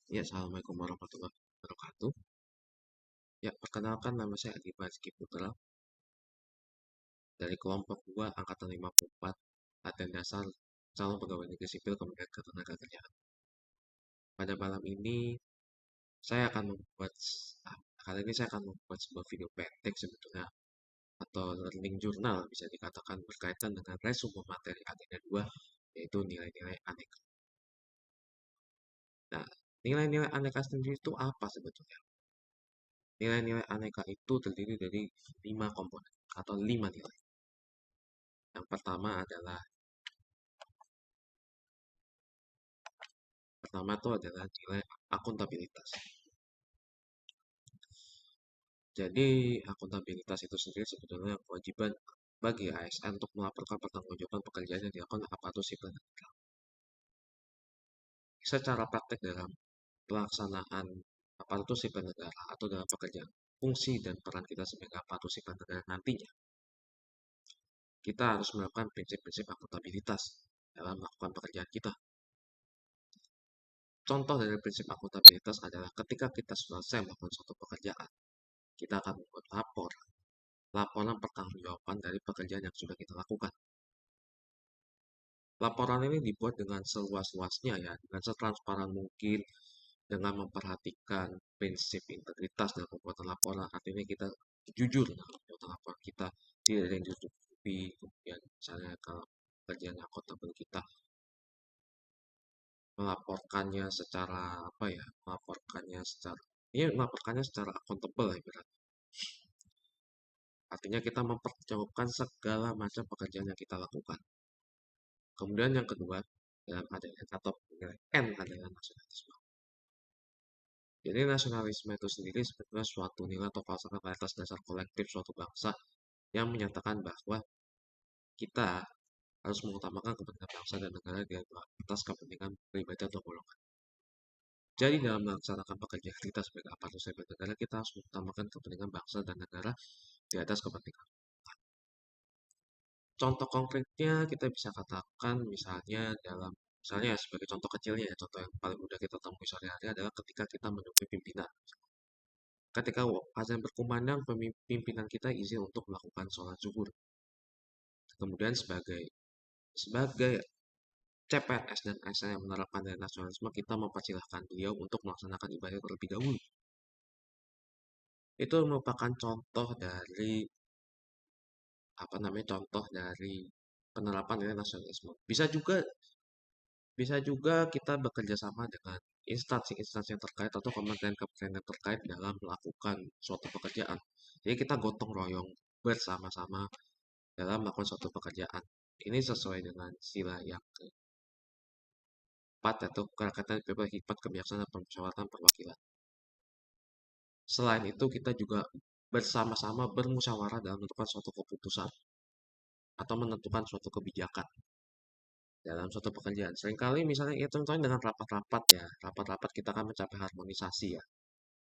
Ya, Assalamualaikum warahmatullahi wabarakatuh. Ya, perkenalkan nama saya Adi Rizky Putra dari kelompok 2 Angkatan 54 Latihan Dasar Calon Pegawai Negeri Sipil Kementerian Ketenagakerjaan. Pada malam ini, saya akan membuat, kali ini saya akan membuat sebuah video pendek sebetulnya, atau learning journal bisa dikatakan berkaitan dengan resume materi agenda 2, yaitu nilai-nilai aneka. Nah, nilai-nilai aneka sendiri itu apa sebetulnya? Nilai-nilai aneka itu terdiri dari 5 komponen atau 5 nilai. Yang pertama itu adalah nilai akuntabilitas. Jadi akuntabilitas itu sendiri sebetulnya kewajiban bagi ASN untuk melaporkan pertanggungjawaban pekerjaan yang dilakukan oleh aparatur sipil negara. Secara praktek dalam pelaksanaan aparatur sipil negara atau dalam pekerjaan, fungsi dan peran kita sebagai aparatur sipil negara nantinya, kita harus melakukan prinsip-prinsip akuntabilitas dalam melakukan pekerjaan kita. Contoh dari prinsip akuntabilitas adalah ketika kita selesai melakukan suatu pekerjaan, kita akan membuat laporan pertanggungjawaban dari pekerjaan yang sudah kita lakukan. Laporan ini dibuat dengan seluas-luasnya ya, dengan setransparan mungkin, dengan memperhatikan prinsip integritas dalam pembuatan laporan. Artinya kita jujur dalam pembuatan laporan kita, tidak ada yang ditutupi. Kemudian misalnya kalau pekerjaan akuntabel kita melaporkannya secara apa ya, melaporkannya secara akuntabel ya berarti. Artinya kita mempertanggungjawabkan segala macam pekerjaan yang kita lakukan. Kemudian yang kedua, dalam adanya atau nilai N adalah nasionalisme. Jadi nasionalisme itu sendiri sebetulnya suatu nilai atau falsafah atas dasar kolektif suatu bangsa yang menyatakan bahwa kita harus mengutamakan kepentingan bangsa dan negara di atas kepentingan pribadi atau golongan. Jadi dalam melaksanakan pekerjaan kita sebagai aparatur sipil negara, kita harus mengutamakan kepentingan bangsa dan negara di atas kepentingan. Contoh konkretnya kita bisa katakan misalnya sebagai contoh kecilnya ya, contoh yang paling mudah kita temui sehari-hari adalah ketika kita menemui pimpinan. Ketika azan berkumandang, pimpinan kita izin untuk melakukan sholat zuhur. Kemudian sebagai CPNS dan ASN yang menerapkan nilai nasionalisme, kita mempersilahkan beliau untuk melaksanakan ibadah terlebih dahulu. Itu merupakan contoh dari penerapan nilai nasionalisme. Bisa juga kita bekerja sama dengan instansi-instansi yang terkait atau kementerian-kementerian yang terkait dalam melakukan suatu pekerjaan. Jadi kita gotong royong bersama-sama dalam melakukan suatu pekerjaan. Ini sesuai dengan sila yang keempat, yaitu kerakyatan bebas hikmat kebijaksanaan dan permusyawaratan perwakilan. Selain itu kita juga bersama-sama bermusyawarah dalam menentukan suatu keputusan atau menentukan suatu kebijakan dalam suatu pekerjaan. Seringkali misalnya ya contohnya dengan rapat-rapat ya, rapat-rapat kita akan mencapai harmonisasi ya.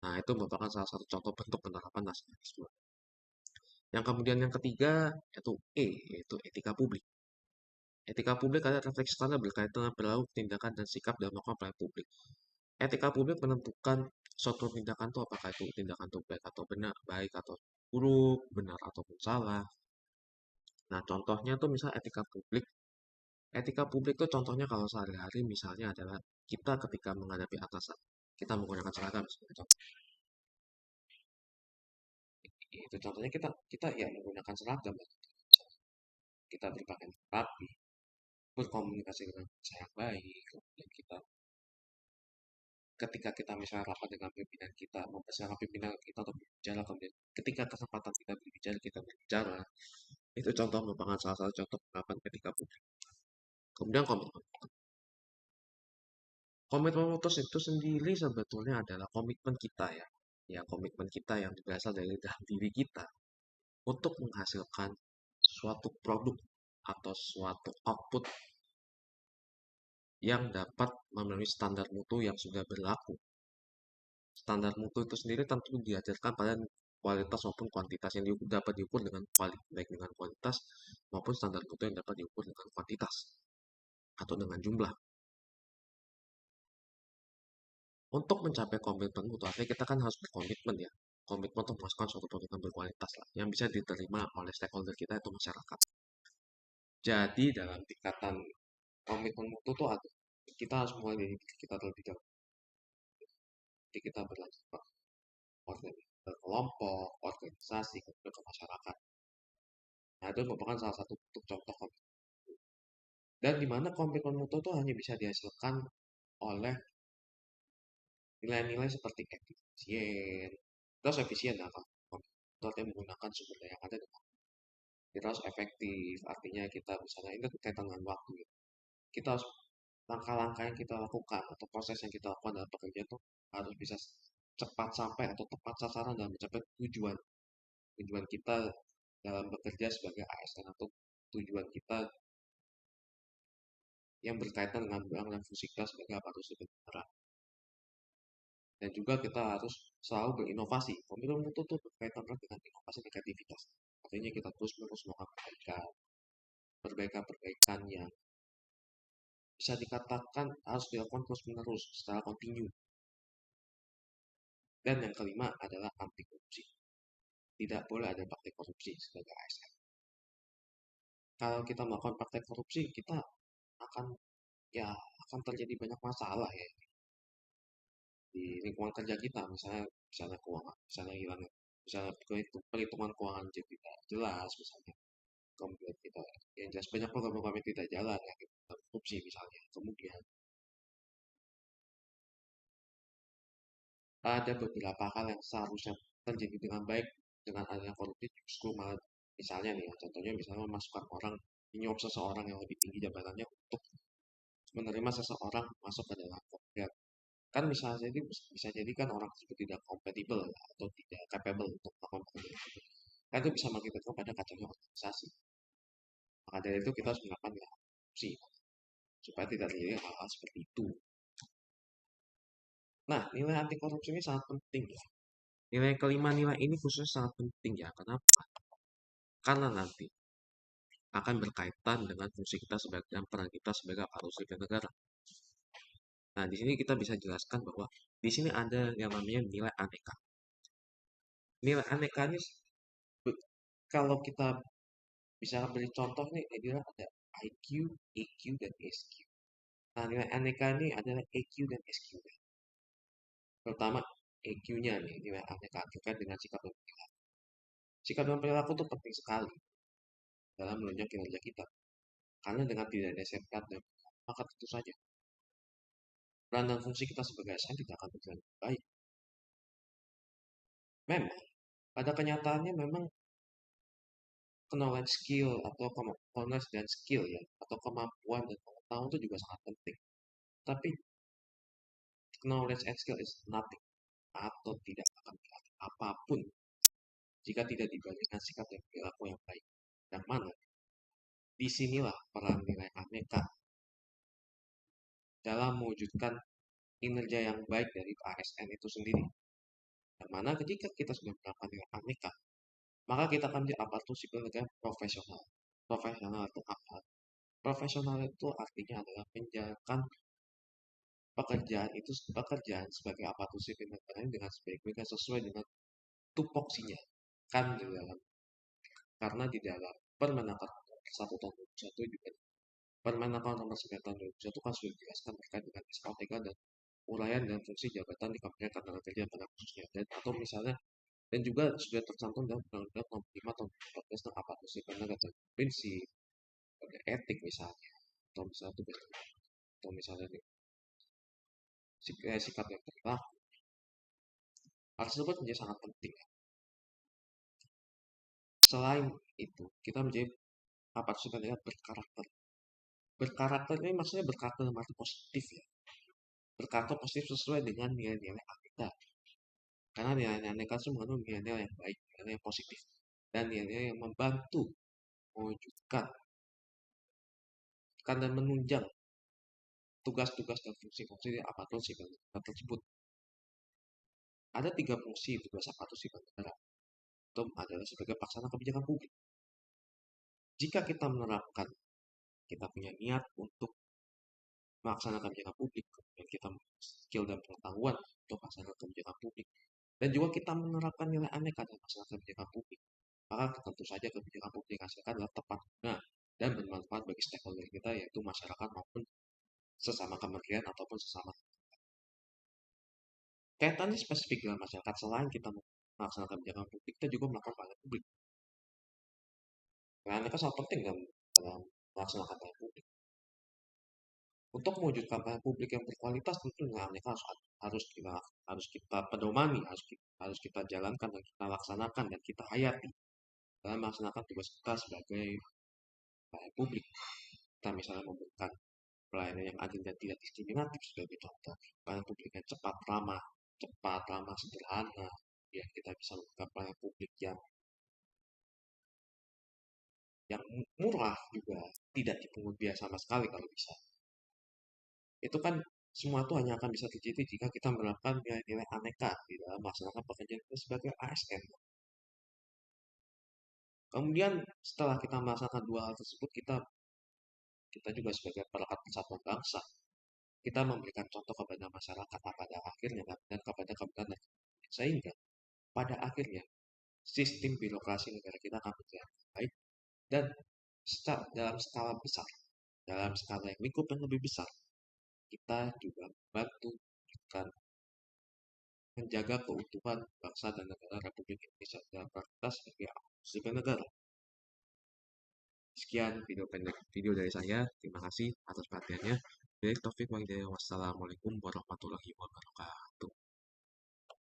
Nah, itu merupakan salah satu contoh bentuk penerapan nasionalisme. Yang kemudian yang ketiga yaitu etika publik. Etika publik adalah refleksi standar berkaitan dengan perilaku, tindakan, dan sikap dalam melakukan pelayanan publik. Etika publik menentukan suatu tindakan itu apakah itu tindakan itu baik atau benar, baik atau buruk, benar ataupun salah. Nah, contohnya tuh misal etika publik. Etika publik tuh contohnya kalau sehari-hari misalnya adalah kita ketika menghadapi atasan, kita menggunakan seragam sebagai contoh. Itu contohnya kita kita ya menggunakan seragam, kita berpakaian rapi, berkomunikasi dengan cara baik, kemudian ketika kita misalnya rapat dengan pimpinan kita, mempersiapkan pimpinan kita untuk berbicara, kemudian ketika kesempatan kita berbicara, itu contoh merupakan salah satu contoh penerapan etika publik. Kemudian komitmen. Komitmen mutus itu sendiri sebetulnya adalah komitmen kita ya. Ya, komitmen kita yang berasal dari dalam diri kita untuk menghasilkan suatu produk atau suatu output yang dapat memenuhi standar mutu yang sudah berlaku. Standar mutu itu sendiri tentu diajarkan pada kualitas maupun kuantitas yang dapat diukur dengan baik dengan kualitas maupun standar mutu yang dapat diukur dengan kuantitas atau dengan jumlah. Untuk mencapai komitmen mutu, artinya kita kan harus berkomitmen ya. Komitmen untuk melakukan suatu program berkualitas lah, yang bisa diterima oleh stakeholder kita itu masyarakat. Jadi dalam tingkatan komitmen mutu itu ada, kita harus mulai dari diri kita terlebih dahulu. Jadi kita berlanjut berkelompok, organisasi, kemudian ke masyarakat. Nah itu merupakan salah satu bentuk contoh komitmen. Dan di mana komitmen mutu itu hanya bisa dihasilkan oleh nilai-nilai seperti efisien. Terus efisien ya kan? Komitmen menggunakan sumber daya yang ada dengan kita harus efektif, artinya kita misalnya ini berkaitan dengan waktu ya. Kita harus langkah-langkah yang kita lakukan atau proses yang kita lakukan dalam pekerjaan itu harus bisa cepat sampai atau tepat sasaran dalam mencapai tujuan kita dalam bekerja sebagai ASN atau tujuan kita yang berkaitan dengan bank dan fungsi kita sebagai aparatur sipil negara. Dan juga kita harus selalu berinovasi. Komitmen mutu itu berkaitan dengan inovasi dan kreativitas. Artinya kita terus menerus melakukan perbaikan yang bisa dikatakan harus dilakukan terus menerus secara kontinu. Dan yang kelima adalah anti korupsi. Tidak boleh ada praktek korupsi sebagai ASN. Kalau kita melakukan praktek korupsi, kita akan ya akan terjadi banyak masalah ya di lingkungan kerja kita, misalnya keuangan, misalnya hilang, misalnya perhitungan keuangan jadi tidak jelas, misalnya kemudian kita yang jelas banyak program-program yang tidak jalan ya kita korupsi misalnya. Kemudian ada beberapa hal yang seharusnya terjadi dengan baik dengan adanya korupsi justru malah misalnya nih ya, contohnya misalnya memasukkan orang menyuap seseorang yang lebih tinggi jabatannya untuk menerima seseorang masuk ke dalam kementerian. Kan bisa jadi kan orang tersebut tidak kompatibel ya, atau tidak capable untuk melakukan pekerjaan tersebut. Kan itu bisa mengakibatkan pada kacaunya organisasi. Maka dari itu kita harus melakukan korupsi supaya tidak terjadi hal-hal seperti itu. Nah, nilai anti korupsi ini sangat penting ya. Nilai kelima nilai ini khususnya sangat penting ya. Kenapa? Karena nanti akan berkaitan dengan fungsi kita sebagai dan peran kita sebagai aparatur sipil negara. Nah, di sini kita bisa jelaskan bahwa di sini ada yang namanya nilai aneka. Nilai aneka ini kalau kita bisa beri contoh nih, dia ada IQ, EQ, dan SQ. Nah, nilai aneka ini adalah EQ dan SQ. Pertama, EQ-nya nih, nilai aneka terkait dengan sikap dan perilaku. Sikap dan perilaku itu penting sekali dalam menunjang kinerja kita. Karena dengan tidak ada safeguard dan maka tentu saja peran dan fungsi kita sebagai ASN tidak akan berjalan baik. Memang, pada kenyataannya memang knowledge skill atau knowledge dan skill ya, atau kemampuan dan pengetahuan itu juga sangat penting. Tapi knowledge and skill is nothing atau tidak akan berarti apapun jika tidak dibandingkan sikap dan perilaku yang baik. Yang mana disinilah peran nilai aneka dalam mewujudkan kinerja yang baik dari ASN itu sendiri. Yang mana ketika kita sudah melakukan nilai aneka, maka kita akan menjadi aparatur sipil negara profesional. Profesional itu apa? Profesional itu artinya adalah menjalankan pekerjaan sebagai aparatur sipil negara dengan sebaik-baiknya sesuai dengan tupoksinya. Kan di dalam karena di dalam Permenaker 1 tahun 2021 juga Permenaker nomor 9 tahun 2021 kan sudah dijelaskan terkait dengan SKTK dan uraian dan fungsi jabatan di Kementerian Ketenagakerjaan pada khususnya dan atau misalnya dan juga sudah tercantum dalam Undang-Undang Nomor 5 Tahun 2014 tentang aparatur sipil negara dan prinsip kode etik misalnya atau misalnya tugas atau misalnya sikap yang perilaku. Hal tersebut menjadi sangat penting. Selain itu, kita menjadi aparatur sipil negara berkarakter. Berkarakter ini maksudnya berkarakter dalam arti positif ya. Berkarakter positif sesuai dengan nilai-nilai kita. Karena nilai-nilai kita itu mengandung nilai-nilai yang baik, nilai yang positif, dan nilai-nilai yang membantu mewujudkan dan menunjang tugas-tugas dan fungsi-fungsi di aparatur sipil negara tersebut. Ada 3 fungsi tugas aparatur sipil negara. Itu adalah sebagai pelaksana kebijakan publik. Jika kita menerapkan, kita punya niat untuk melaksanakan kebijakan publik, kemudian kita skill dan pengetahuan untuk melaksanakan kebijakan publik, dan juga kita menerapkan nilai aneka dalam melaksanakan kebijakan publik, maka tentu saja kebijakan publik yang dihasilkan adalah tepat guna dan bermanfaat bagi stakeholder kita, yaitu masyarakat maupun sesama kementerian ataupun sesama. Kaitannya spesifik dengan masyarakat, selain kita melaksanakan kebijakan publik, kita juga melakukan pelayanan publik. Nah, ini kan sangat penting dalam melaksanakan pelayanan publik. Untuk mewujudkan pelayanan publik yang berkualitas, tentunya mereka harus kita pedomani, harus kita jalankan dan kita laksanakan dan kita hayati dalam melaksanakan tugas kita sebagai pelayan publik. Kita misalnya memberikan pelayanan yang adil dan tidak diskriminatif sebagai contoh, pelayanan publik yang cepat, ramah, sederhana. Ya, kita bisa memberikan pelayanan publik yang murah juga, tidak dipungut biaya sama sekali kalau bisa. Itu kan semua itu hanya akan bisa terjadi jika kita menerapkan nilai-nilai aneka di dalam melaksanakan pekerjaan kita sebagai ASN. Kemudian setelah kita melaksanakan dua hal tersebut, kita juga sebagai perekat persatuan bangsa, kita memberikan contoh kepada masyarakat pada akhirnya dan kepada kabupaten, sehingga pada akhirnya sistem birokrasi negara kita akan berjalan baik dan dalam skala besar, dalam skala yang lingkup yang lebih besar, kita juga membantu menjaga keutuhan bangsa dan negara Republik Indonesia dalam kapasitas sebagai negara. Sekian video dari saya. Terima kasih atas perhatiannya. Wassalamualaikum warahmatullahi wabarakatuh.